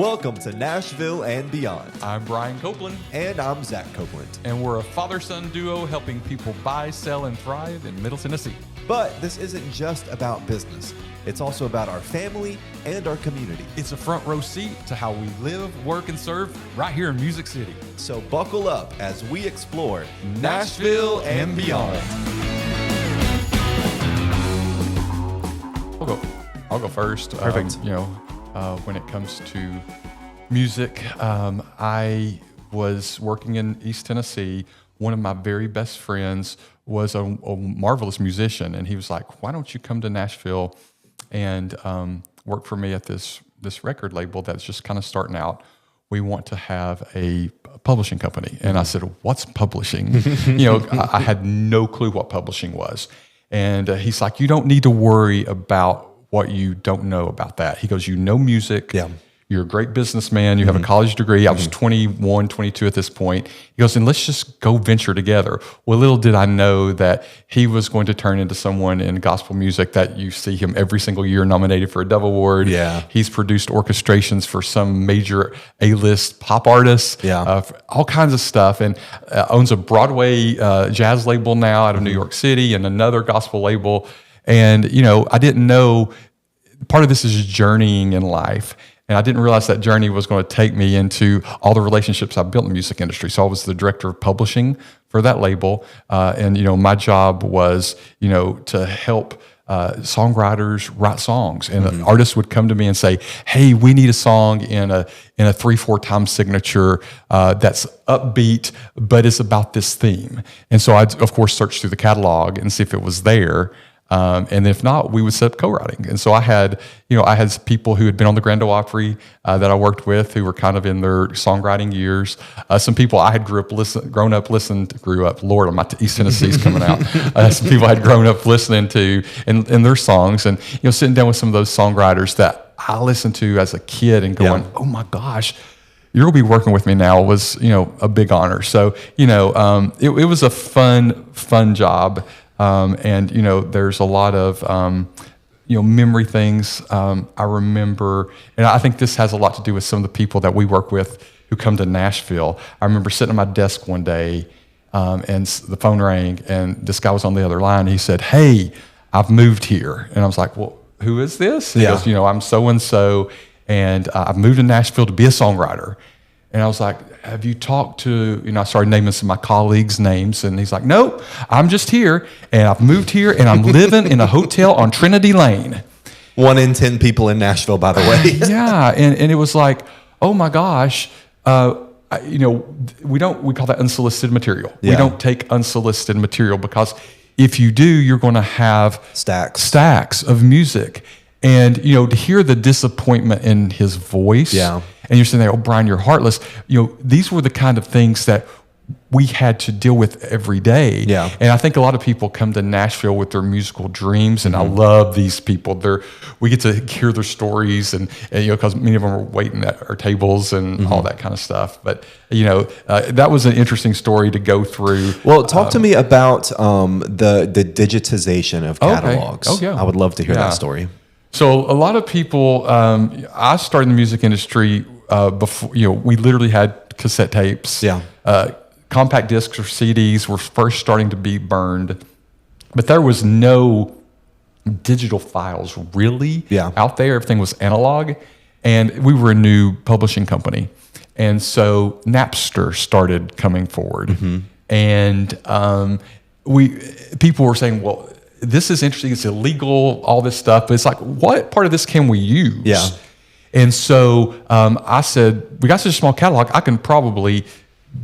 Welcome to Nashville and Beyond. I'm Brian Copeland. And I'm Zach Copeland. And we're a father-son duo helping people buy, sell, and thrive in Middle Tennessee. But this isn't just about business. It's also about our family and our community. It's a front row seat to how we live, work, and serve right here in Music City. So buckle up as we explore Nashville and Beyond. I'll go first. Perfect. When it comes to music, I was working in East Tennessee. One of my very best friends was a marvelous musician, and he was like, "Why don't you come to Nashville and work for me at this record label that's just kind of starting out? We want to have a publishing company." And I said, "What's publishing?" I had no clue what publishing was. And he's like, "You don't need to worry about what you don't know about that." He goes, "You know music. Yeah. You're a great businessman. You have a college degree." I was 21, 22 at this point. He goes, "And let's just go venture together." Well, little did I know that he was going to turn into someone in gospel music that you see him every single year nominated for a Dove Award. Yeah. He's produced orchestrations for some major A-list pop artists, all kinds of stuff, and owns a Broadway jazz label now out of New York City and another gospel label. And, I didn't know part of this is journeying in life. And I didn't realize that journey was going to take me into all the relationships I've built in the music industry. So I was the director of publishing for that label. And my job was, to help songwriters write songs. And artists would come to me and say, "Hey, we need a song in a 3-4 time signature that's upbeat, but it's about this theme." And so I'd, of course, search through the catalog and see if it was there. And if not, we would set up co-writing. And so I had people who had been on the Grand Ole Opry that I worked with who were kind of in their songwriting years. Some people I had grew up. Lord, I'm not East Tennessee's coming out. Some people I had grown up listening to in their songs, and sitting down with some of those songwriters that I listened to as a kid and going, "Oh my gosh, you're going to be working with me now," was a big honor. So it was a fun job. And there's a lot of, memory things I remember. And I think this has a lot to do with some of the people that we work with who come to Nashville. I remember sitting at my desk one day and the phone rang, and this guy was on the other line. He said, "Hey, I've moved here." And I was like, "Well, who is this?" And he goes, "I'm so-and-so, and I've moved to Nashville to be a songwriter." And I was like, "Have you talked to," I started naming some of my colleagues' names, and he's like, "Nope, I'm just here, and I've moved here, and I'm living in a hotel on Trinity Lane." 1 in 10 people in Nashville, by the way. Yeah, and it was like, oh my gosh, we call that unsolicited material. Yeah. We don't take unsolicited material because if you do, you're going to have stacks of music. And, to hear the disappointment in his voice, and you're saying, "Oh, Brian, you're heartless." These were the kind of things that we had to deal with every day. Yeah. And I think a lot of people come to Nashville with their musical dreams, and I love these people. We get to hear their stories, and because many of them are waiting at our tables and all that kind of stuff. But, that was an interesting story to go through. Well, talk to me about the digitization of catalogs. Okay. Oh, yeah. I would love to hear that story. So a lot of people, I started in the music industry before, we literally had cassette tapes. Yeah. Compact discs or CDs were first starting to be burned, but there was no digital files really out there. Everything was analog, and we were a new publishing company. And so Napster started coming forward, and people were saying, "Well, this is interesting. It's illegal, all this stuff." But it's like, what part of this can we use? Yeah. And so I said, "We got such a small catalog, I can probably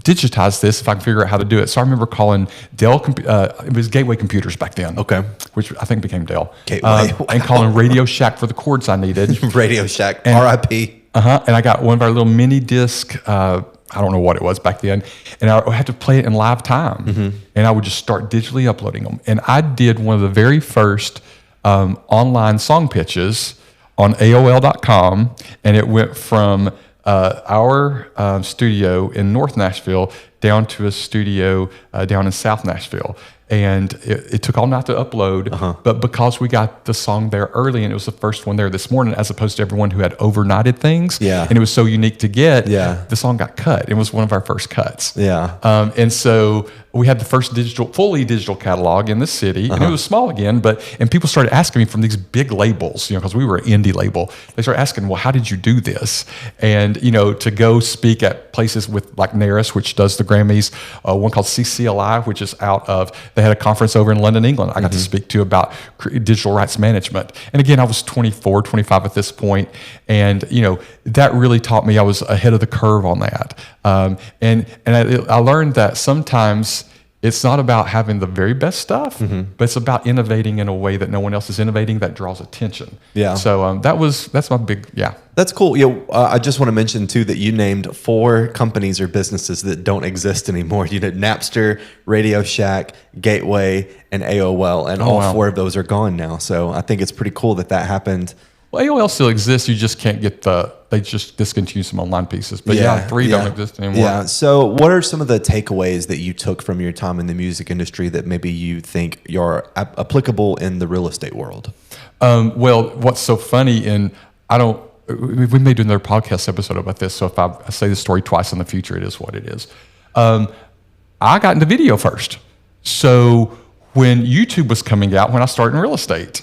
digitize this if I can figure out how to do it." So I remember calling Dell, it was Gateway Computers back then. Okay. Which I think became Dell. Gateway. And calling Radio Shack for the cords I needed. Radio Shack, RIP. And I got one of our little mini disc, I don't know what it was back then, and I had to play it in live time. And I would just start digitally uploading them. And I did one of the very first online song pitches on AOL.com, and it went from our studio in North Nashville down to a studio down in South Nashville. And it took all night to upload, but because we got the song there early and it was the first one there this morning, as opposed to everyone who had overnighted things, and it was so unique to get, the song got cut. It was one of our first cuts. And so we had the first fully digital catalog in the city, and it was small again, and people started asking me from these big labels, because we were an indie label. They started asking, well, how did you do this? And, to go speak at places with like NARIS, which does the Grammys, one called CCLI, which is they had a conference over in London, England. I got to speak to about digital rights management. And again, I was 24, 25 at this point. And, that really taught me I was ahead of the curve on that. And I learned that sometimes it's not about having the very best stuff, but it's about innovating in a way that no one else is innovating that draws attention. So that's my big, That's cool. I just want to mention too that you named 4 companies or businesses that don't exist anymore. You did Napster, Radio Shack, Gateway, and AOL, and all 4 of those are gone now. So I think it's pretty cool that happened. Well, AOL still exists. You just can't get they just discontinue some online pieces. But 3 don't exist anymore. Yeah. So what are some of the takeaways that you took from your time in the music industry that maybe you think are applicable in the real estate world? Well, what's so funny, we may do another podcast episode about this, so if I say the story twice in the future, it is what it is. I got into video first. So when YouTube was coming out, when I started in real estate.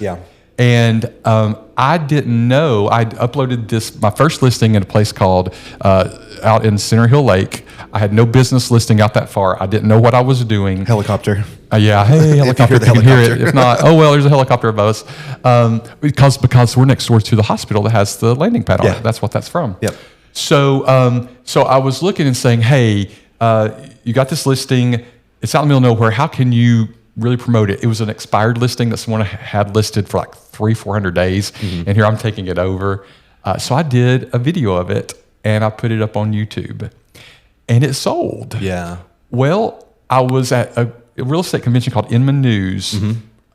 And I didn't know, I'd uploaded my first listing in a place called out in Center Hill Lake. I had no business listing out that far. I didn't know what I was doing. Helicopter. Hey, helicopter, if you can hear it. If not, there's a helicopter above us. Because we're next door to the hospital that has the landing pad on it. That's what that's from. So I was looking and saying, hey, you got this listing. It's out in the middle of nowhere. How can you really promote it? It was an expired listing that someone had listed for like 300-400 days. And here I'm taking it over. So I did a video of it and I put it up on YouTube and it sold. Well, I was at a real estate convention called Inman News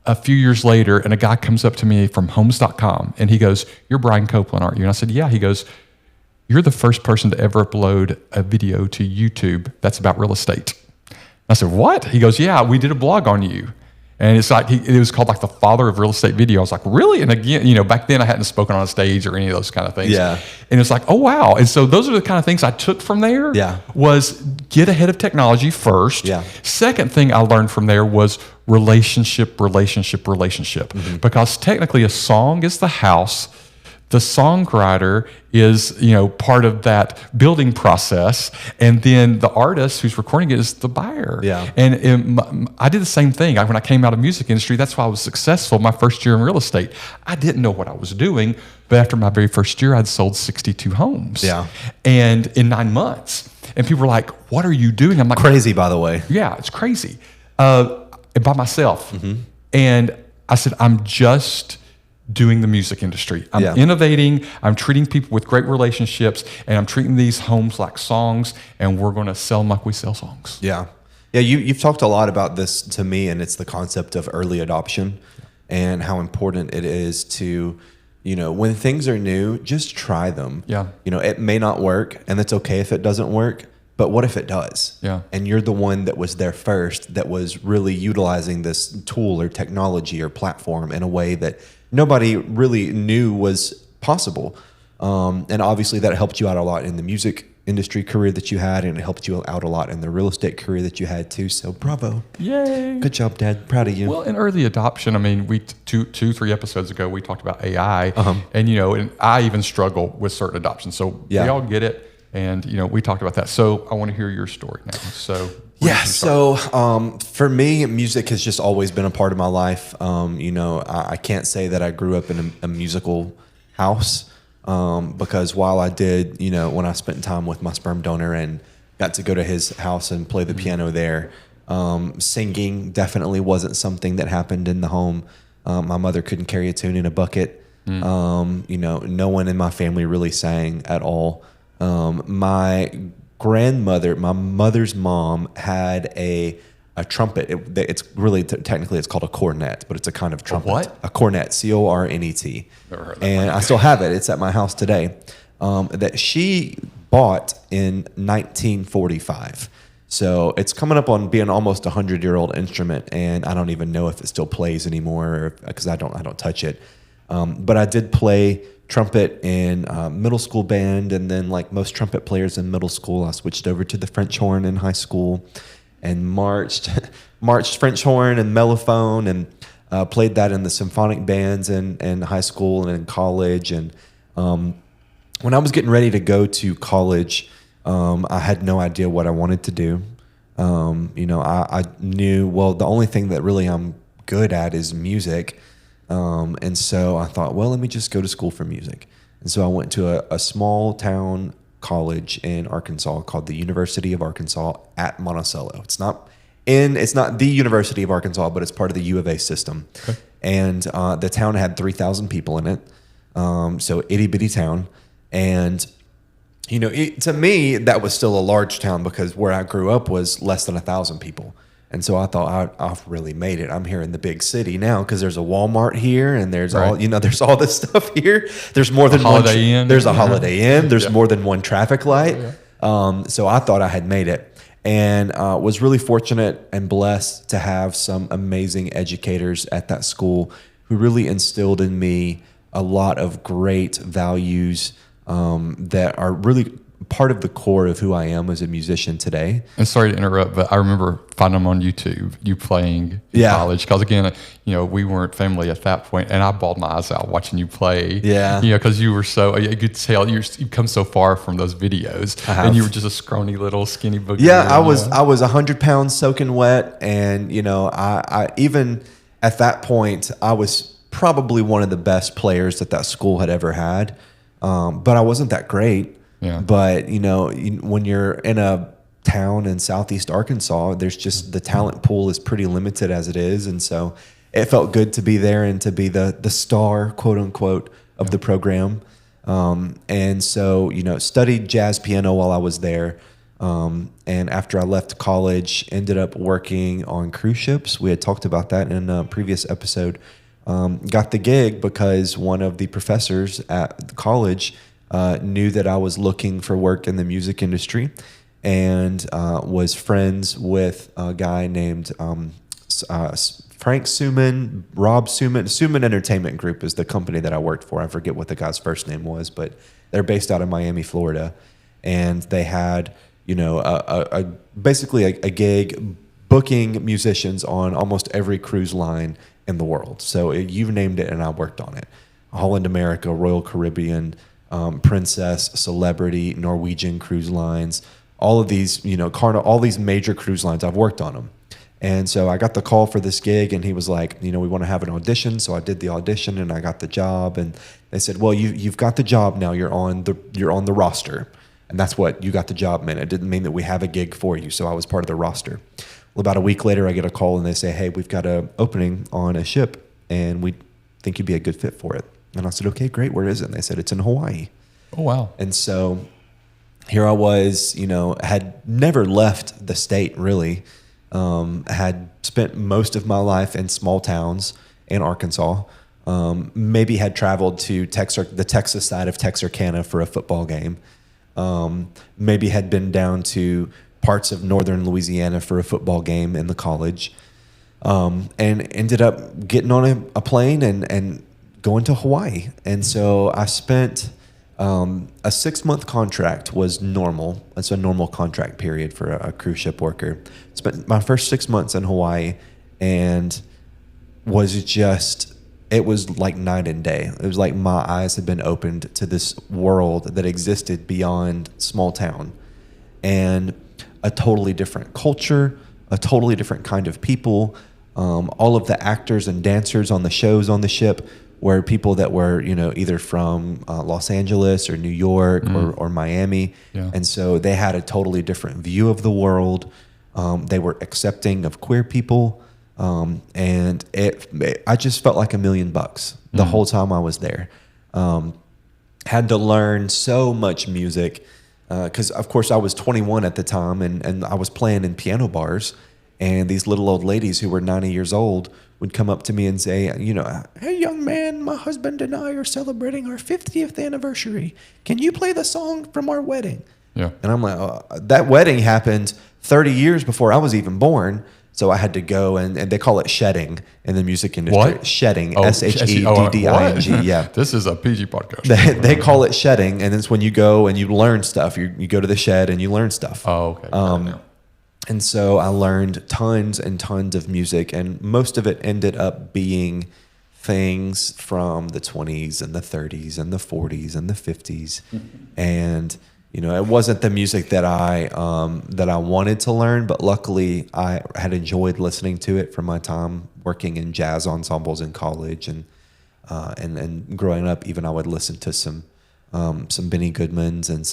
a few years later, and a guy comes up to me from homes.com and he goes, "You're Brian Copeland, aren't you?" And I said, "Yeah." He goes, "You're the first person to ever upload a video to YouTube that's about real estate." I said, "What?" He goes, "Yeah, we did a blog on you." And it's like, it was called like the father of real estate video. I was like, really? And again, back then I hadn't spoken on a stage or any of those kind of things. And it's like, oh, wow. And so those are the kind of things I took from there was get ahead of technology first. Second thing I learned from there was relationship. Because technically a song is the house. The songwriter is, part of that building process, and then the artist who's recording it is the buyer. And I did the same thing. When I came out of music industry, that's why I was successful my first year in real estate. I didn't know what I was doing, but after my very first year, I'd sold 62 homes. And in 9 months, and people were like, "What are you doing?" I'm like, crazy, by the way. Yeah, it's crazy. By myself. And I said, I'm just doing the music industry. I'm innovating. I'm treating people with great relationships, and I'm treating these homes like songs, and we're going to sell them like we sell songs. You've talked a lot about this to me, and it's the concept of early adoption and how important it is to, when things are new, just try them. It may not work, and that's okay if it doesn't work, but what if it does? And you're the one that was there first, that was really utilizing this tool or technology or platform in a way that nobody really knew was possible. And obviously that helped you out a lot in the music industry career that you had, and it helped you out a lot in the real estate career that you had too. So bravo. Yay. Good job, Dad. Proud of you. Well, in early adoption, we 2-3 episodes ago, we talked about AI, and, and I even struggle with certain adoptions. So we all get it. And, we talked about that. So I want to hear your story now. So for me, music has just always been a part of my life. I can't say that I grew up in a musical house, because while I did, when I spent time with my sperm donor and got to go to his house and play the piano there, singing definitely wasn't something that happened in the home. My mother couldn't carry a tune in a bucket. No one in my family really sang at all. My grandmother, my mother's mom, had a trumpet. It's really technically it's called a cornet, but it's a kind of trumpet. A what? A cornet, cornet. Never heard of that. And I still have it. It's at my house today. That she bought in 1945. So it's coming up on being almost a 100-year-old instrument, and I don't even know if it still plays anymore because I don't touch it. But I did play trumpet in middle school band, and then like most trumpet players in middle school, I switched over to the French horn in high school, and marched French horn and mellophone, and played that in the symphonic bands in high school and in college. And when I was getting ready to go to college, I had no idea what I wanted to do. I knew, well, the only thing that really I'm good at is music. And so I thought, well, let me just go to school for music. And so I went to a small town college in Arkansas called the University of Arkansas at Monticello. It's not the University of Arkansas, but it's part of the U of A system. Okay. And the town had 3,000 people in it. So itty bitty town. And to me, that was still a large town because where I grew up was less than 1,000 people. And so I thought, I've really made it. I'm here in the big city now because there's a Walmart here, and there's there's all this stuff here. There's more than one. There's a Holiday Inn. There's more than one traffic light. So I thought I had made it, and was really fortunate and blessed to have some amazing educators at that school who really instilled in me a lot of great values that are really part of the core of who I am as a musician today. And sorry to interrupt, but I remember finding them on YouTube, you playing in college. Because again, we weren't family at that point, and I bawled my eyes out watching you play. Yeah. Because you were you could tell you've come so far from those videos, and you were just a scrawny little skinny booger. Yeah, I was 100 pounds soaking wet, and I even at that point I was probably one of the best players that school had ever had, but I wasn't that great. Yeah. But, when you're in a town in Southeast Arkansas, there's just the talent pool is pretty limited as it is. And so it felt good to be there and to be the star, quote unquote, of the program. And so, studied jazz piano while I was there. And after I left college, ended up working on cruise ships. We had talked about that in a previous episode. Got the gig because one of the professors at the college knew that I was looking for work in the music industry, and was friends with a guy named Frank Suman, Rob Suman. Suman Entertainment Group is the company that I worked for. I forget what the guy's first name was, but they're based out of Miami, Florida, and they had basically a gig booking musicians on almost every cruise line in the world. So you've named it, and I worked on it. Holland America, Royal Caribbean, Princess, Celebrity, Norwegian Cruise Lines, all of these, all these major cruise lines, I've worked on them. And so I got the call for this gig, and he was like, we want to have an audition. So I did the audition, and I got the job. And they said, well, you've got the job now. You're on the roster. And that's what you got the job meant. It didn't mean that we have a gig for you. So I was part of the roster. Well, about a week later, I get a call, and they say, hey, we've got an opening on a ship, and we think you'd be a good fit for it. And I said, okay, great. Where is it? And they said, it's in Hawaii. Oh, wow. And so here I was, had never left the state really. Had spent most of my life in small towns in Arkansas. Maybe had traveled to the Texas side of Texarkana for a football game. Maybe had been down to parts of northern Louisiana for a football game in the college. And ended up getting on a plane and going to Hawaii. And so I spent a 6-month contract was normal. That's a normal contract period for a cruise ship worker. Spent my first 6 months in Hawaii, and it was like night and day. It was like my eyes had been opened to this world that existed beyond small town, and a totally different culture, a totally different kind of people. All of the actors and dancers on the shows on the ship were people that were, either from Los Angeles or New York or Miami. Yeah. And so they had a totally different view of the world. They were accepting of queer people. And I just felt like $1 million the whole time I was there. Had to learn so much music because, of course, I was 21 at the time, and I was playing in piano bars. And these little old ladies who were 90 years old would come up to me and say, hey, young man, my husband and I are celebrating our 50th anniversary. Can you play the song from our wedding? Yeah. And I'm like, that wedding happened 30 years before I was even born. So I had to go and they call it shedding in the music industry. What? Shedding, Oh, SHEDDING. Yeah. This is a PG podcast. They call it shedding, and it's when you go and you learn stuff. You go to the shed and you learn stuff. Oh, okay. And so I learned tons and tons of music, and most of it ended up being things from the 20s and the 30s and the 40s and the 50s. And it wasn't the music that I wanted to learn, but luckily I had enjoyed listening to it from my time working in jazz ensembles in college, and growing up. Even I would listen to some Benny Goodmans and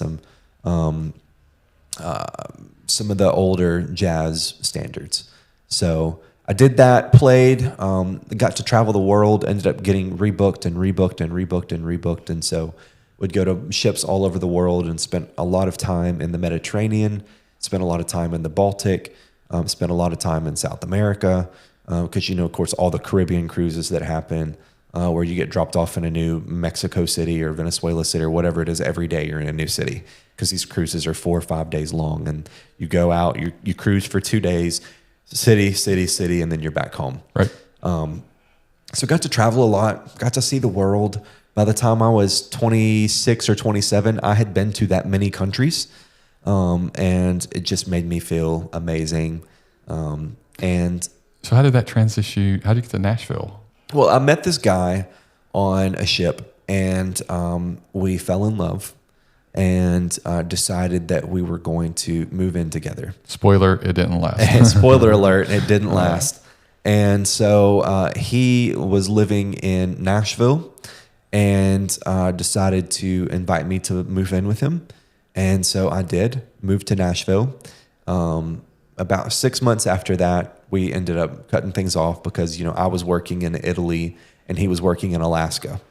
some of the older jazz standards. So I did that, played, got to travel the world, ended up getting rebooked and rebooked and rebooked and rebooked. And so would go to ships all over the world and spent a lot of time in the Mediterranean, spent a lot of time in the Baltic, spent a lot of time in South America, because, of course, all the Caribbean cruises that happen, where you get dropped off in a new Mexico City or Venezuela City or whatever it is. Every day you're in a new city, because these cruises are 4 or 5 days long, and you go out, you cruise for 2 days, city, and then you're back home. Right. So got to travel a lot, got to see the world. By the time I was 26 or 27, I had been to that many countries, and it just made me feel amazing. And so how did that transition? How did you get to Nashville? Well, I met this guy on a ship, and we fell in love, and decided that we were going to move in together. Spoiler, it didn't last. Spoiler alert, it didn't last. And so he was living in Nashville, and decided to invite me to move in with him. And so I did, moved to Nashville. About 6 months after that, we ended up cutting things off because, I was working in Italy and he was working in Alaska.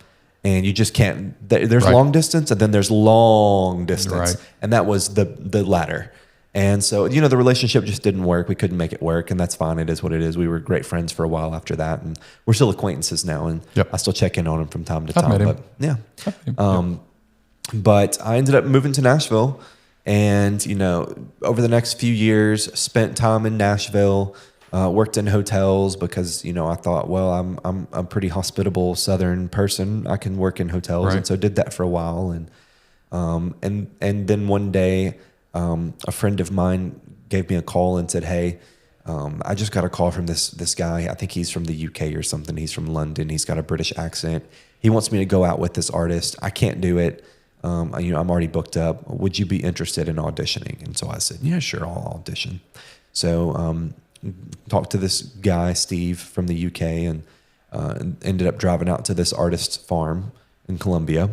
And you just can't, there's long distance and then there's long distance. Right. And that was the latter. And so, the relationship just didn't work. We couldn't make it work, and that's fine. It is what it is. We were great friends for a while after that, and we're still acquaintances now, and I still check in on him from time to time. But yeah. But I ended up moving to Nashville, and, over the next few years, spent time in Nashville, worked in hotels because, I thought, well, I'm a pretty hospitable Southern person. I can work in hotels. Right. And so did that for a while. And then one day, a friend of mine gave me a call and said, "Hey, I just got a call from this guy. I think he's from the UK or something. He's from London. He's got a British accent. He wants me to go out with this artist. I can't do it. I'm already booked up. Would you be interested in auditioning?" And so I said, "Yeah, sure, I'll audition." So talked to this guy, Steve, from the UK, and ended up driving out to this artist's farm in Colombia.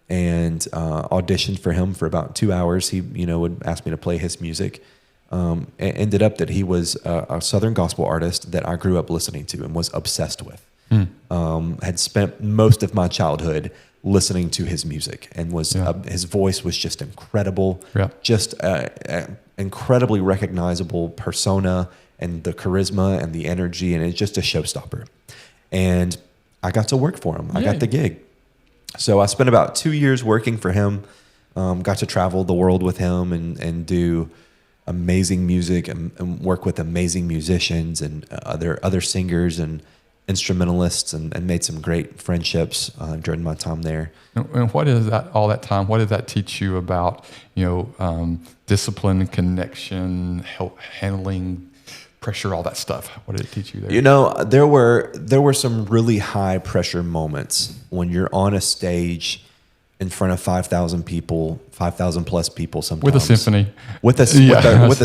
And auditioned for him for about 2 hours. He, would ask me to play his music. And ended up that he was a Southern gospel artist that I grew up listening to and was obsessed with. Had spent most of my childhood listening to his music, and was his voice was just incredible. Yeah. Just incredibly recognizable persona, and the charisma and the energy, and it's just a showstopper. And I got to work for him. I got the gig. So I spent about 2 years working for him, got to travel the world with him and do amazing music and work with amazing musicians and other singers and instrumentalists, and made some great friendships during my time there. And what is that, all that time, what did that teach you about, discipline, connection, handling pressure, all that stuff? What did it teach you there? There were some really high pressure moments when you're on a stage in front of 5,000 people, 5,000 plus people sometimes. With a symphony. With a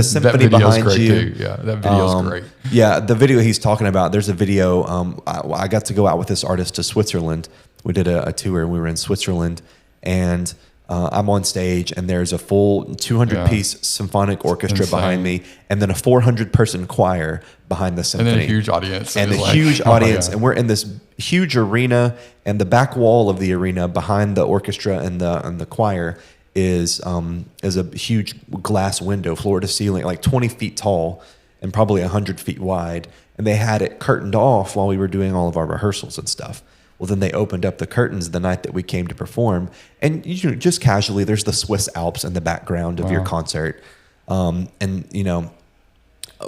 symphony behind you. Too. Yeah, that video is great. Yeah, the video he's talking about, there's a video, I got to go out with this artist to Switzerland. We did a tour, and we were in Switzerland, and I'm on stage, and there's a full 200-piece symphonic orchestra behind me, and then a 400-person choir behind the symphony. And then a huge audience. And huge audience. And we're in this huge arena, and the back wall of the arena behind the orchestra and the choir is a huge glass window, floor to ceiling, like 20 feet tall and probably 100 feet wide. And they had it curtained off while we were doing all of our rehearsals and stuff. Well, then they opened up the curtains the night that we came to perform, and just casually, there's the Swiss Alps in the background of your concert. And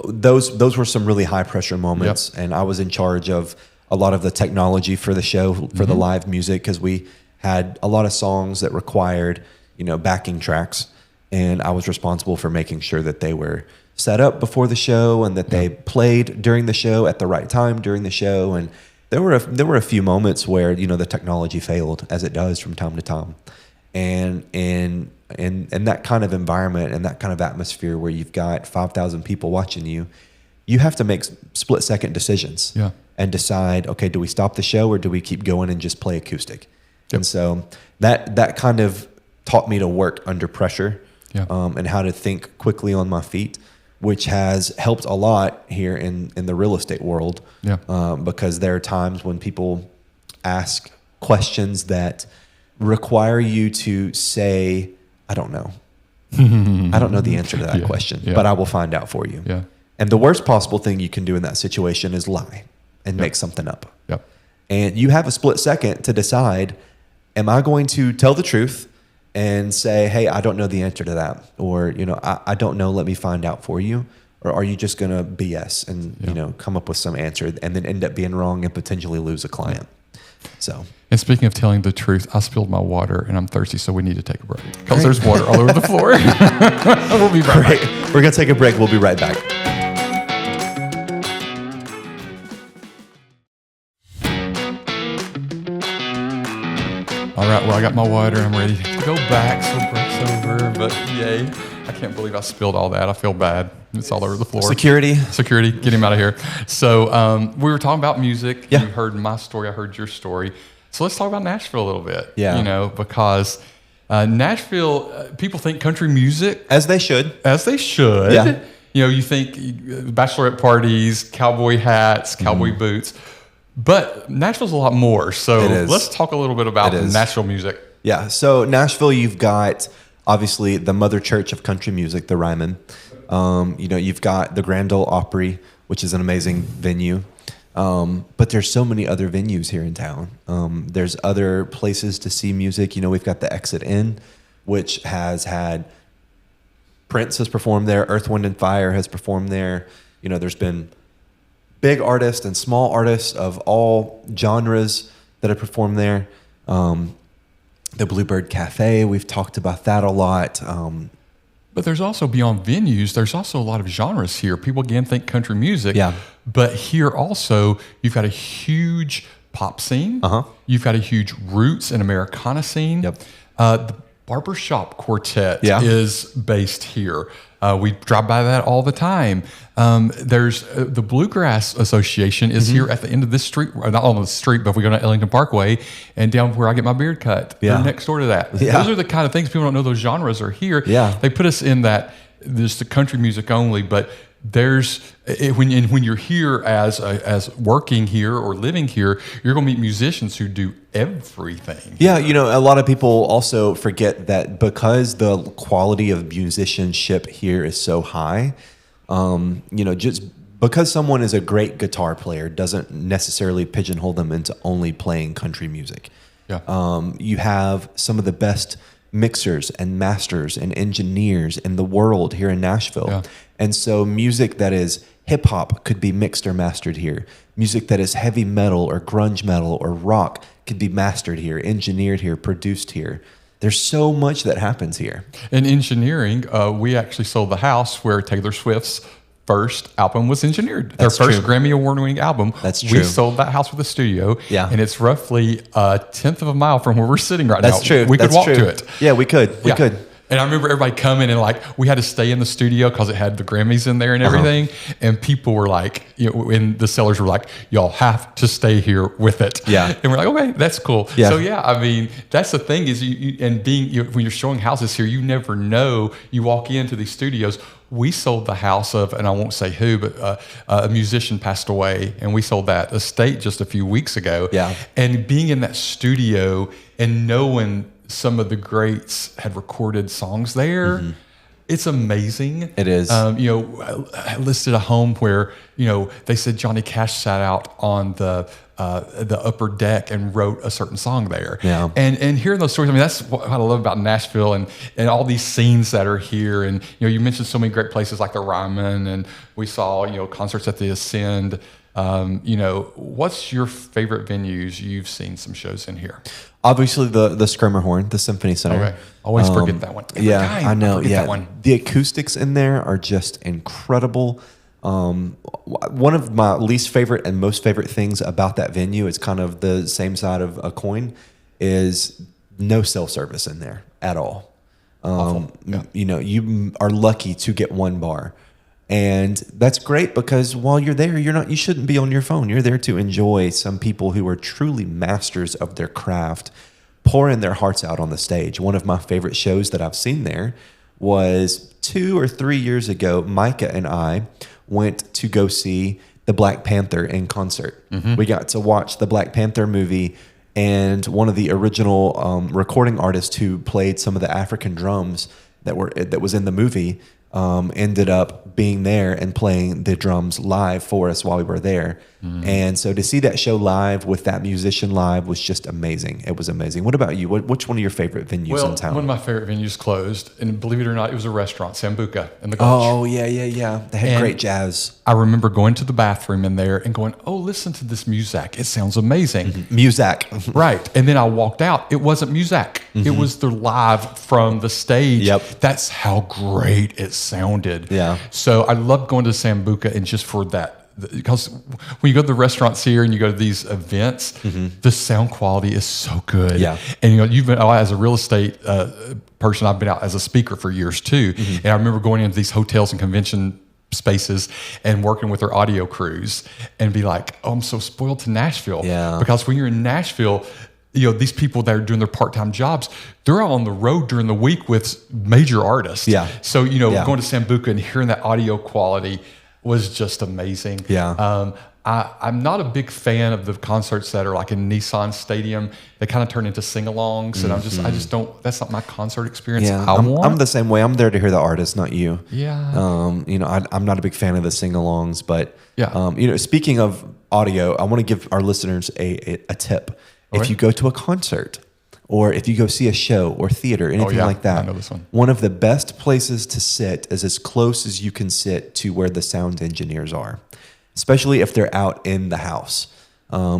those were some really high pressure moments, and I was in charge of a lot of the technology for the show, for the live music, because we had a lot of songs that required, backing tracks, and I was responsible for making sure that they were set up before the show and that they played during the show at the right time during the show. And there were a few moments where the technology failed, as it does from time to time, and in that kind of environment and that kind of atmosphere where you've got 5,000 people watching you, you have to make split-second decisions and decide, okay, do we stop the show or do we keep going and just play acoustic? And so that kind of taught me to work under pressure and how to think quickly on my feet, which has helped a lot here in the real estate world because there are times when people ask questions that require you to say, I don't know. I don't know the answer to that question, but I will find out for you. And the worst possible thing you can do in that situation is lie and make something up. And you have a split second to decide, am I going to tell the truth and say, hey, I don't know the answer to that? Or, I don't know, let me find out for you. Or are you just going to BS and, come up with some answer and then end up being wrong and potentially lose a client? So. And speaking of telling the truth, I spilled my water and I'm thirsty, so we need to take a break because there's water all over the floor. We'll be right back. We're going to take a break. We'll be right back. All right, well, I got my water. I'm ready to go back, so break's over. But yay, I can't believe I spilled all that. I feel bad. It's all over the floor. Security, get him out of here. So we were talking about music. You heard my story. I heard your story. So let's talk about Nashville a little bit. Because Nashville, people think country music. As they should. Yeah. You think bachelorette parties, cowboy hats, cowboy boots. But Nashville's a lot more. So let's talk a little bit about Nashville music. Yeah. So Nashville, you've got obviously the mother church of country music, the Ryman. You've got the Grand Ole Opry, which is an amazing venue. But there's so many other venues here in town. There's other places to see music. We've got the Exit Inn, which has had Prince has performed there. Earth, Wind, and Fire has performed there. There's been big artists and small artists of all genres that have performed there. The Bluebird Cafe, we've talked about that a lot. But there's also, beyond venues, there's also a lot of genres here. People, again, think country music. But here also, you've got a huge pop scene. You've got a huge roots and Americana scene. The Barbershop Quartet is based here. We drive by that all the time. There's the Bluegrass Association is here at the end of this street, not on the street, but if we go to Ellington Parkway and down where I get my beard cut, they're next door to that. Those are the kind of things people don't know those genres are here. They put us in that, there's the country music only, but there's when you're here as working here or living here, you're going to meet musicians who do everything. A lot of people also forget that because the quality of musicianship here is so high, just because someone is a great guitar player doesn't necessarily pigeonhole them into only playing country music. You have some of the best mixers and masters and engineers in the world here in Nashville. And so music that is hip hop could be mixed or mastered here. Music that is heavy metal or grunge metal or rock could be mastered here, engineered here, produced here. There's so much that happens here. In engineering, we actually sold the house where Taylor Swift's first album was engineered. Their first Grammy Award-winning album. That's true. We sold that house with a studio. And it's roughly a tenth of a mile from where we're sitting right now. That's true. We could walk to it. Yeah, we could. We could. And I remember everybody coming and we had to stay in the studio because it had the Grammys in there and everything. And people were and the sellers were like, y'all have to stay here with it. And we're like, okay, that's cool. So that's the thing is when you're showing houses here, you never know. You walk into these studios. We sold the house of, and I won't say who, but a musician passed away, and we sold that estate just a few weeks ago. And being in that studio and knowing some of the greats had recorded songs there, it's amazing. It is. I listed a home where, they said Johnny Cash sat out on the the upper deck and wrote a certain song there. Yeah. And hearing those stories, I mean, that's what I love about Nashville and all these scenes that are here. And, you mentioned so many great places like the Ryman, and we saw, concerts at the Ascend. What's your favorite venues you've seen some shows in here? Obviously, the Schermerhorn, the Symphony Center. Okay. Always forget that one. I know. That one. The acoustics in there are just incredible. One of my least favorite and most favorite things about that venue, it's kind of the same side of a coin, is no cell service in there at all. Yeah. You are lucky to get one bar. And that's great because while you're there, you shouldn't be on your phone. You're there to enjoy some people who are truly masters of their craft, pouring their hearts out on the stage. One of my favorite shows that I've seen there was 2 or 3 years ago. Micah and I went to go see the Black Panther in concert. Mm-hmm. We got to watch the Black Panther movie, and one of the original recording artists who played some of the African drums that was in the movie ended up being there and playing the drums live for us while we were there. And so to see that show live with that musician live was just amazing. It was amazing. What about you? Which one of your favorite venues in town? One of my favorite venues closed, and believe it or not, it was a restaurant, Sambuca in the Gulch. Oh, yeah. They had great jazz. I remember going to the bathroom in there and going, oh, listen to this music. It sounds amazing. Mm-hmm. Music. Right. And then I walked out. It wasn't music. Mm-hmm. It was the live from the stage. Yep. That's how great it sounded. Yeah. So I love going to Sambuca, and just for that, because when you go to the restaurants here and you go to these events, the sound quality is so good. Yeah. And you've been as a real estate person, I've been out as a speaker for years too. And I remember going into these hotels and convention spaces and working with their audio crews and be like, oh, I'm so spoiled to Nashville. Yeah. Because when you're in Nashville, these people that are doing their part-time jobs, they're on the road during the week with major artists. Yeah. So, going to Sambuca and hearing that audio quality was just amazing. Yeah. I'm not a big fan of the concerts that are like in Nissan Stadium. They kind of turn into sing-alongs, and I just don't. That's not my concert experience. Yeah, I want. I'm the same way. I'm there to hear the artist, not you. Yeah. I'm not a big fan of the sing-alongs, but Yeah. Speaking of audio, I want to give our listeners a tip. Okay. If you go to a concert, or if you go see a show or theater, anything like that, I know this one. One of the best places to sit is as close as you can sit to where the sound engineers are, especially if they're out in the house.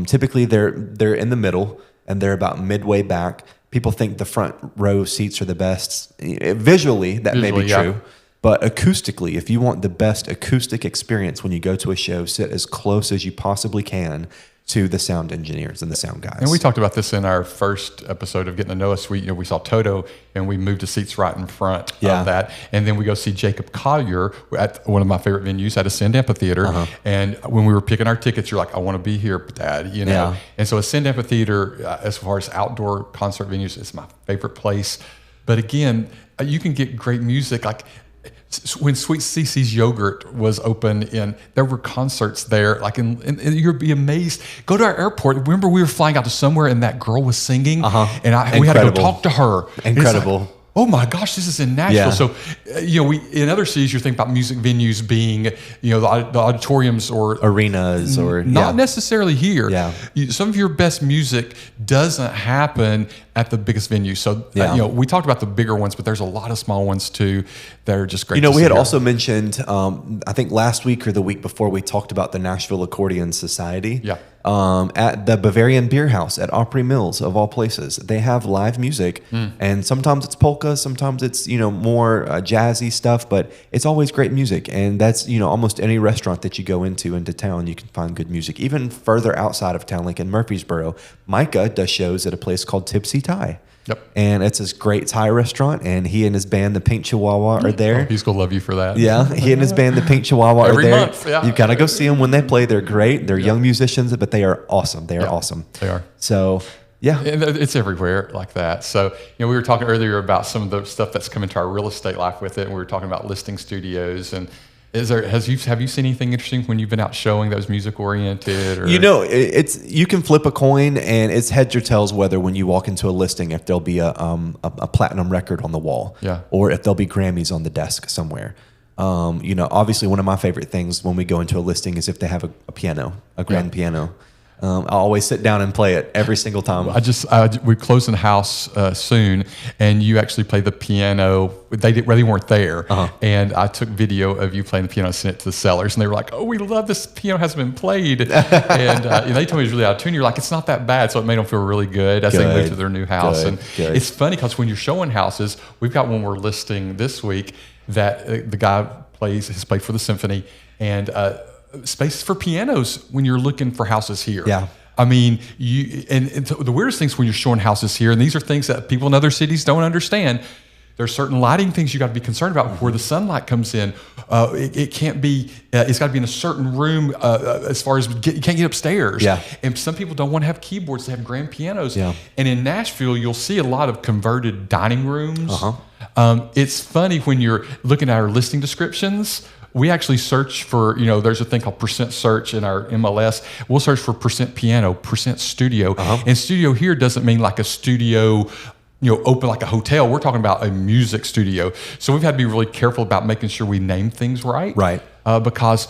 Typically, they're in the middle, and they're about midway back. People think the front row seats are the best. Visually, that may be true. But acoustically, if you want the best acoustic experience when you go to a show, sit as close as you possibly can to the sound engineers and the sound guys. And we talked about this in our first episode of Getting to Know Us. We saw Toto, and we moved to seats right in front of that. And then we go see Jacob Collier at one of my favorite venues at Ascend Amphitheater. And when we were picking our tickets, you're like, I want to be here, Dad. Yeah. And so Ascend Amphitheater, as far as outdoor concert venues, is my favorite place. But again, you can get great music. Like when Sweet Cece's Yogurt was open, there were concerts there. And you'd be amazed. Go to our airport. Remember, we were flying out to somewhere, and that girl was singing, and we had to go talk to her. Incredible. Oh my gosh, this is in Nashville. Yeah. So, we in other cities, you're thinking about music venues being, the auditoriums or arenas, or not necessarily here. Yeah. Some of your best music doesn't happen at the biggest venue. So, we talked about the bigger ones, but there's a lot of small ones too that are just great. We had also mentioned, I think last week or the week before, we talked about the Nashville Accordion Society. Yeah. At the Bavarian Beer House at Opry Mills, of all places. They have live music, and sometimes it's polka, sometimes it's more jazzy stuff, but it's always great music. And that's almost any restaurant that you go into town, you can find good music. Even further outside of town, like in Murfreesboro, Micah does shows at a place called Tipsy Thai. Yep. And it's this great Thai restaurant, and he and his band, the Pink Chihuahua, are there. Oh, he's gonna love you for that. Yeah, he and his band, the Pink Chihuahua, Every are there. month, yeah. You gotta go see them when they play. They're great. They're young musicians, but they are awesome. They are awesome. They are. So, yeah. And it's everywhere like that. So, we were talking earlier about some of the stuff that's come into our real estate life with it, and we were talking about listing studios. And have you seen anything interesting when you've been out showing that was music oriented? Or? It's you can flip a coin, and it's heads or tails whether when you walk into a listing, if there'll be a platinum record on the wall, or if there'll be Grammys on the desk somewhere. Obviously one of my favorite things when we go into a listing is if they have a piano, a grand piano. I'll always sit down and play it every single time. We're closing the house soon, and you actually play the piano. They weren't there, and I took video of you playing the piano and sent it to the sellers, and they were like, "Oh, we love this piano hasn't been played," and they told me it was really out of tune. You're like, "It's not that bad," so it made them feel really good as they moved to their new house. Good. It's funny because when you're showing houses, we've got one we're listing this week that the guy has played for the symphony, and spaces for pianos when you're looking for houses here. Yeah. I mean, and the weirdest things when you're showing houses here, and these are things that people in other cities don't understand. There's certain lighting things you got to be concerned about where the sunlight comes in. It can't be. It's got to be in a certain room as far as you can't get upstairs. Yeah. And some people don't want to have keyboards; they have grand pianos. Yeah. And in Nashville, you'll see a lot of converted dining rooms. It's funny when you're looking at our listing descriptions. We actually search for, there's a thing called percent search in our MLS. We'll search for percent piano, percent studio. And studio here doesn't mean like a studio, open like a hotel. We're talking about a music studio. So we've had to be really careful about making sure we name things right. Right. Because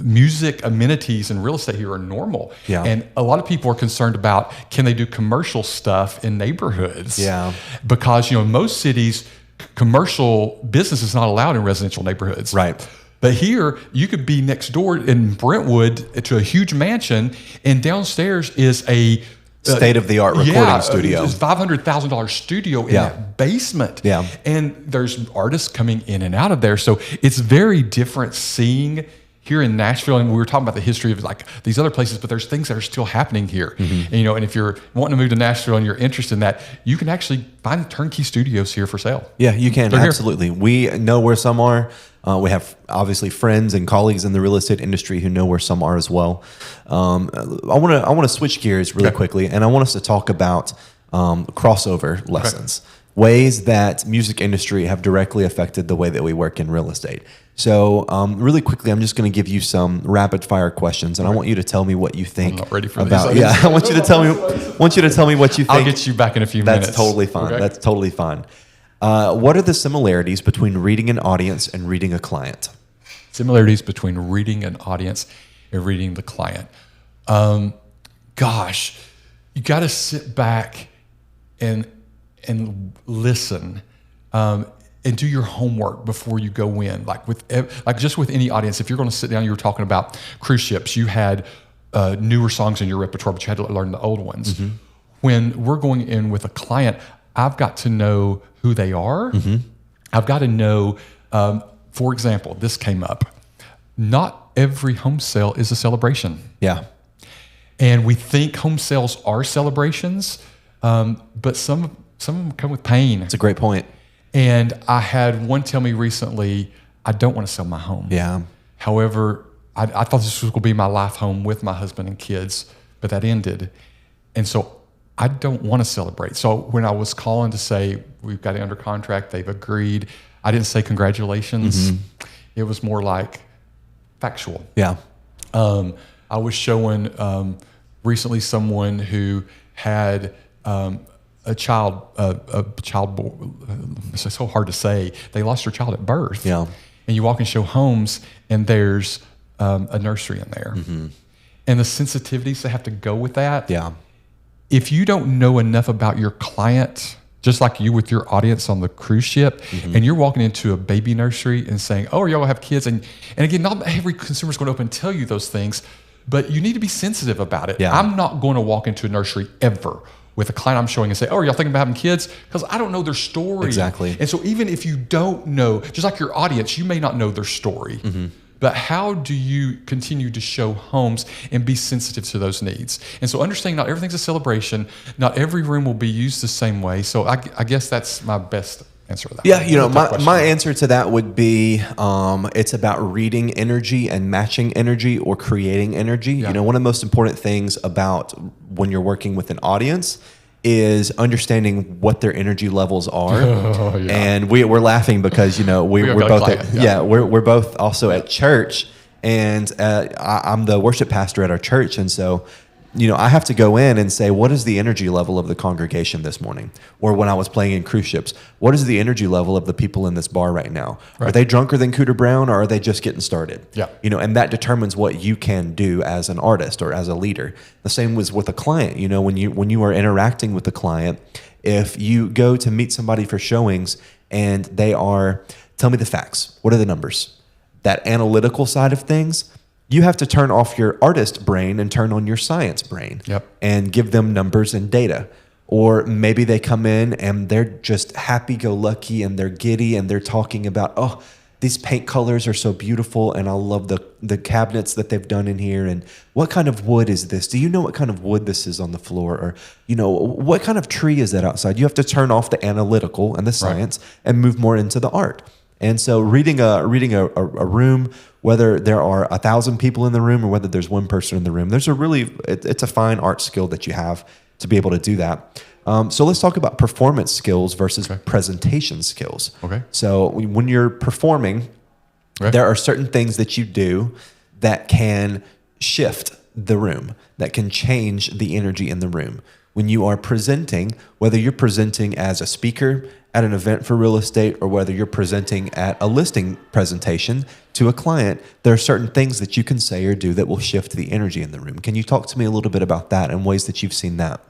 music amenities in real estate here are normal. Yeah. And a lot of people are concerned about, can they do commercial stuff in neighborhoods? Yeah. Because, in most cities, commercial business is not allowed in residential neighborhoods. Right. But here, you could be next door in Brentwood to a huge mansion, and downstairs is a state-of-the-art recording studio. It's $500,000 studio in that basement. Yeah. And there's artists coming in and out of there. So it's very different seeing here in Nashville, and we were talking about the history of like these other places, but there's things that are still happening here. And, and if you're wanting to move to Nashville and you're interested in that, you can actually find turnkey studios here for sale. Yeah, you can. They're absolutely. Here. We know where some are. We have obviously friends and colleagues in the real estate industry who know where some are as well. I want to switch gears really quickly, and I want us to talk about crossover lessons. Ways that music industry have directly affected the way that we work in real estate. So really quickly, I'm just going to give you some rapid fire questions, and I want you to tell me what you think. I'm not ready for about. these. Yeah, I want you to tell me what you think. I'll get you back in a few minutes. That's totally fine. Okay. That's totally fine. What are the similarities between reading an audience and reading a client? Similarities between reading an audience and reading the client. Gosh, you got to sit back and listen and do your homework before you go in. Like just with any audience, if you're going to sit down, you were talking about cruise ships. You had newer songs in your repertoire, but you had to learn the old ones. When we're going in with a client, I've got to know who they are. I've got to know, for example, this came up. Not every home sale is a celebration. Yeah. And we think home sales are celebrations, but some of them come with pain. That's a great point. And I had one tell me recently, I don't want to sell my home. Yeah. However, I thought this was going to be my life home with my husband and kids, but that ended. And so I don't want to celebrate. So when I was calling to say, we've got it under contract, they've agreed, I didn't say congratulations. It was more like factual. Yeah. I was showing recently someone who had a child. It's so hard to say. They lost their child at birth. Yeah. And you walk and show homes, and there's a nursery in there, and the sensitivities that have to go with that. Yeah. If you don't know enough about your client, just like you with your audience on the cruise ship, and you're walking into a baby nursery and saying, "Oh, are y'all have kids?" And again, not every consumer is going to open and tell you those things, but you need to be sensitive about it. Yeah. I'm not going to walk into a nursery ever with a client I'm showing and say, "Oh, are y'all thinking about having kids?" Because I don't know their story. Exactly. And so even if you don't know, just like your audience, you may not know their story. But how do you continue to show homes and be sensitive to those needs? And so understanding not everything's a celebration, not every room will be used the same way. So I guess that's my best answer to that. Yeah, my answer to that would be it's about reading energy and matching energy or creating energy. Yeah. One of the most important things about when you're working with an audience is understanding what their energy levels are. And we're laughing because we're both we're both also at church, and I'm the worship pastor at our church, and so I have to go in and say, what is the energy level of the congregation this morning? Or when I was playing in cruise ships, what is the energy level of the people in this bar right now? Right. Are they drunker than Cooter Brown, or are they just getting started? Yeah. And that determines what you can do as an artist or as a leader. The same was with a client. When you are interacting with the client, if you go to meet somebody for showings and they are, tell me the facts. What are the numbers? That analytical side of things, you have to turn off your artist brain and turn on your science brain. Yep. And give them numbers and data. Or maybe they come in and they're just happy-go-lucky and they're giddy and they're talking about, oh, these paint colors are so beautiful and I love the cabinets that they've done in here. And what kind of wood is this? Do you know what kind of wood this is on the floor? Or, what kind of tree is that outside? You have to turn off the analytical and the science and move more into the art. And so reading a room, whether there are 1,000 people in the room or whether there's one person in the room, it's a fine art skill that you have to be able to do that. So let's talk about performance skills versus presentation skills. Okay. So when you're performing, there are certain things that you do that can shift the room, that can change the energy in the room. When you are presenting, whether you're presenting as a speaker at an event for real estate or whether you're presenting at a listing presentation to a client, there are certain things that you can say or do that will shift the energy in the room. Can you talk to me a little bit about that and ways that you've seen that?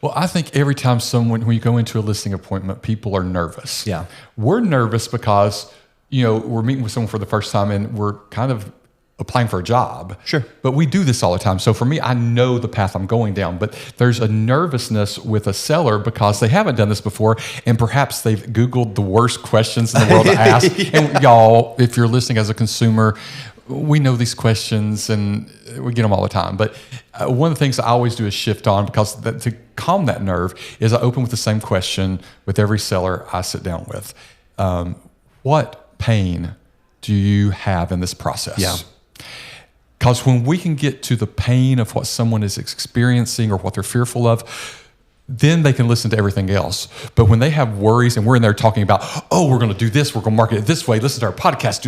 Well, I think every time when you go into a listing appointment, people are nervous. Yeah. We're nervous because, we're meeting with someone for the first time and we're kind of applying for a job. Sure. But we do this all the time. So for me, I know the path I'm going down, but there's a nervousness with a seller because they haven't done this before and perhaps they've Googled the worst questions in the world to ask. And y'all, if you're listening as a consumer, we know these questions and we get them all the time. But one of the things I always do is shift on because to calm that nerve is I open with the same question with every seller I sit down with. What pain do you have in this process? Yeah. Because when we can get to the pain of what someone is experiencing or what they're fearful of, then they can listen to everything else. But when they have worries and we're in there talking about, oh, we're going to do this, we're going to market it this way, listen to our podcast,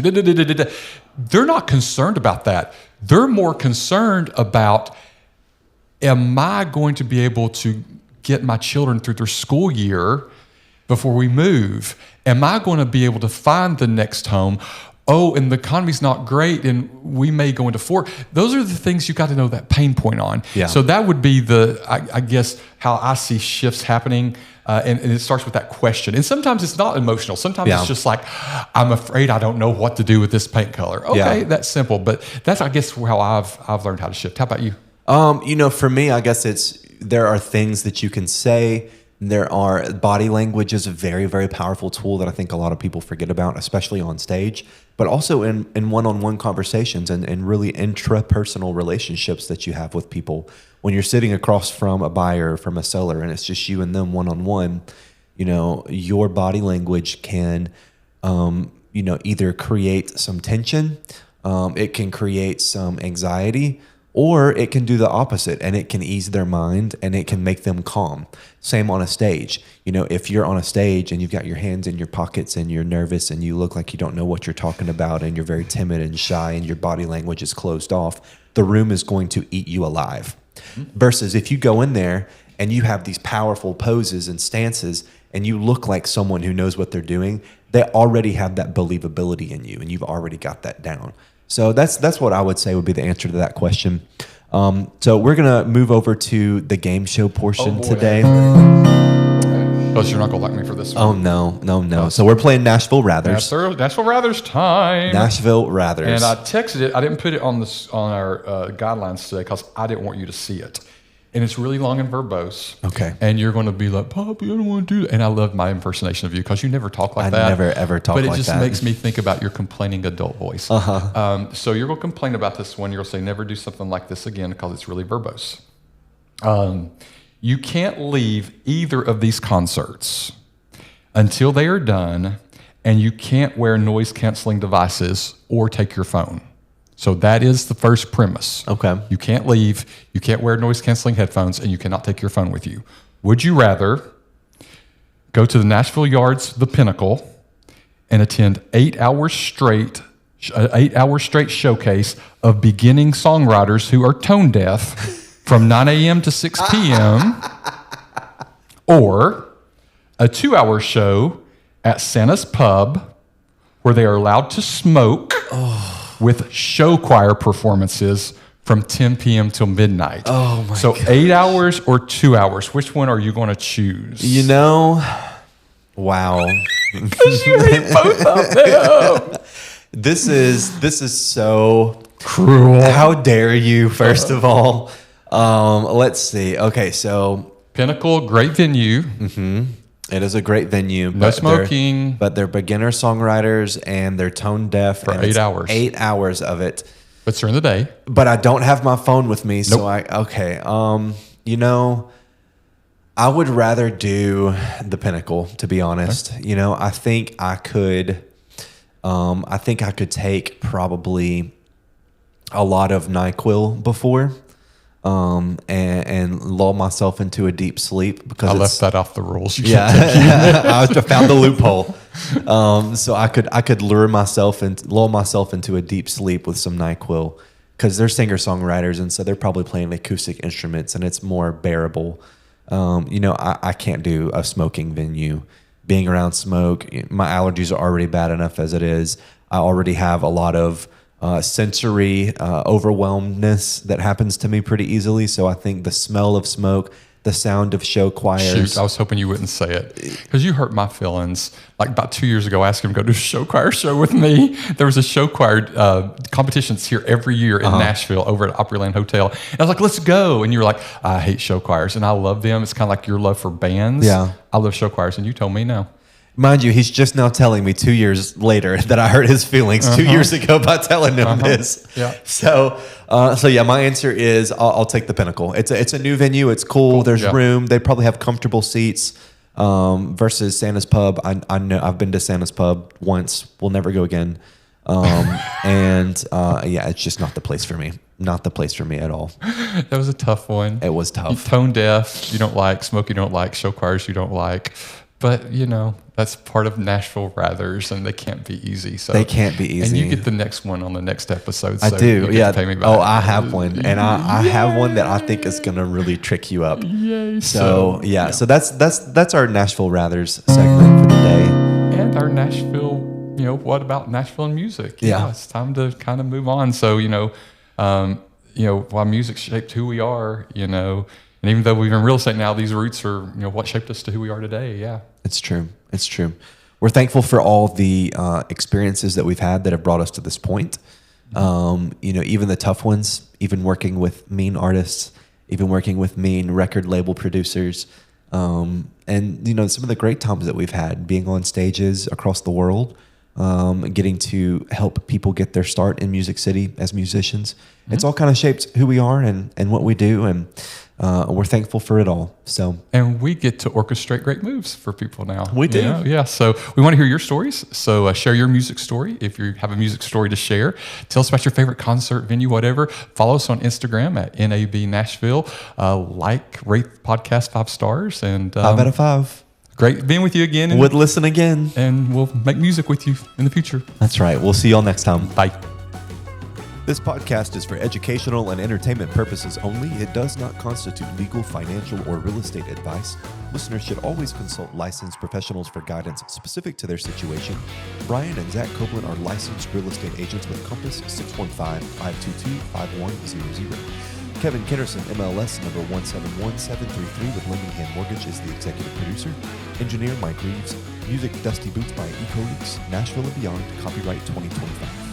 they're not concerned about that. They're more concerned about, am I going to be able to get my children through their school year before we move? Am I going to be able to find the next home? Oh, and the economy's not great, and we may go into four. Those are the things you got to know that pain point on. Yeah. So that would be I guess, how I see shifts happening, and it starts with that question. And sometimes it's not emotional. Sometimes it's just like, I'm afraid I don't know what to do with this paint color. Okay, that's simple, but that's, I guess, how I've learned how to shift. How about you? For me, I guess there are things that you can say. There are body language is a very, very powerful tool that I think a lot of people forget about, especially on stage, but also in one-on-one conversations and really intrapersonal relationships that you have with people. When you're sitting across from a buyer, from a seller, and it's just you and them one-on-one, your body language can, either create some tension, it can create some anxiety, or it can do the opposite and it can ease their mind and it can make them calm. Same on a stage. If you're on a stage and you've got your hands in your pockets and you're nervous and you look like you don't know what you're talking about and you're very timid and shy and your body language is closed off, the room is going to eat you alive. Versus if you go in there and you have these powerful poses and stances and you look like someone who knows what they're doing, they already have that believability in you and you've already got that down. So that's what I would say would be the answer to that question. So we're going to move over to the game show portion today. Plus, you're not going to like me for this one. Oh, no. So we're playing Nashville Rathers. Nashville Rathers time. Nashville Rathers. And I texted it. I didn't put it on our guidelines today because I didn't want you to see it. And it's really long and verbose. Okay. And you're going to be like, Poppy, I don't want to do that. And I love my impersonation of you because you never talk like that. I never, ever talk like that. But it just makes me think about your complaining adult voice. So you're going to complain about this one. You're going to say, never do something like this again because it's really verbose. You can't leave either of these concerts until they are done, and you can't wear noise-canceling devices or take your phone. So that is the first premise. Okay. You can't leave, you can't wear noise-canceling headphones, and you cannot take your phone with you. Would you rather go to the Nashville Yards, the Pinnacle, and attend 8 hours straight showcase of beginning songwriters who are tone deaf, from 9 a.m. to 6 p.m. or a 2-hour show at Santa's Pub where they are allowed to smoke with show choir performances from 10 p.m. till midnight. Oh my So gosh. 8 hours or 2 hours, which one are you going to choose? You know, wow. Because you hate both of them. This is so Cruel. How dare you, first of all. Let's see. Okay, so Pinnacle, great venue. it is a great venue. No smoking. But they're beginner songwriters and they're tone deaf. For and 8 it's hours. 8 hours of it. But during the day. But I don't have my phone with me, so Nope. you know, I would rather do the Pinnacle, to be honest. Okay. You know, I think I could take probably a lot of NyQuil before, and lull myself into a deep sleep because I left that off the rules. You yeah, can't I found the loophole. So I could lull myself into a deep sleep with some NyQuil because they're singer-songwriters, and so they're probably playing acoustic instruments, and it's more bearable. You know, I can't do a smoking venue. Being around smoke, my allergies are already bad enough as it is. I already have a lot of sensory overwhelmness that happens to me pretty easily. So I think the smell of smoke, the sound of show choirs. Shoot, I was hoping you wouldn't say it because you hurt my feelings. Like about 2 years ago, I asked him to go to a show choir show with me. There was a show choir competitions here every year in Nashville over at Opryland Hotel. And I was like, let's go. And you were like, I hate show choirs and I love them. It's kind of like your love for bands. Yeah. I love show choirs. And you told me no. Mind you, he's just now telling me 2 years later that I hurt his feelings 2 years ago by telling him this. Yeah. So yeah, my answer is I'll take the Pinnacle. It's a new venue. It's cool. There's room. They probably have comfortable seats. Versus Santa's Pub. I know I've been to Santa's Pub once. We'll never go again. Yeah, it's just not the place for me. Not the place for me at all. That was a tough one. It was tough. Tone deaf, you don't like. Smoke, you don't like. Show choirs, you don't like. But, you know, that's part of Nashville Rathers, and they can't be easy. So They can't be easy. And you get the next one on the next episode. I So do. you get Yeah. to pay me back. Oh, I have one, and I have one that I think is gonna really trick you up. Yay. So yeah. So that's our Nashville Rathers segment for the day. And our Nashville, you know, what about Nashville and music? Yeah. It's time to kind of move on. So, while music shaped who we are, and even though we're in real estate now, these roots are, what shaped us to who we are today. Yeah. It's true. It's true. We're thankful for all the experiences that we've had that have brought us to this point. Even the tough ones, even working with mean artists, even working with mean record label producers, and some of the great times that we've had being on stages across the world, getting to help people get their start in Music City as musicians. Mm-hmm. It's all kind of shaped who we are and what we do, and we're thankful for it all. And we get to orchestrate great moves for people now. We do. Yeah. So we want to hear your stories. So share your music story. If you have a music story to share, tell us about your favorite concert venue, whatever. Follow us on Instagram at NAB Nashville. Rate the podcast 5 stars. And 5 out of 5. Great being with you again. Would listen again. And we'll make music with you in the future. That's right. We'll see y'all next time. Bye. This podcast is for educational and entertainment purposes only. It does not constitute legal, financial, or real estate advice. Listeners should always consult licensed professionals for guidance specific to their situation. Brian and Zach Copeland are licensed real estate agents with Compass 615-522-5100. Kevin Kennerson, MLS number 171733 with Lemingham Mortgage, is the executive producer. Engineer Mike Reeves. Music Dusty Boots by Eco Leaks. Nashville and Beyond. Copyright 2025.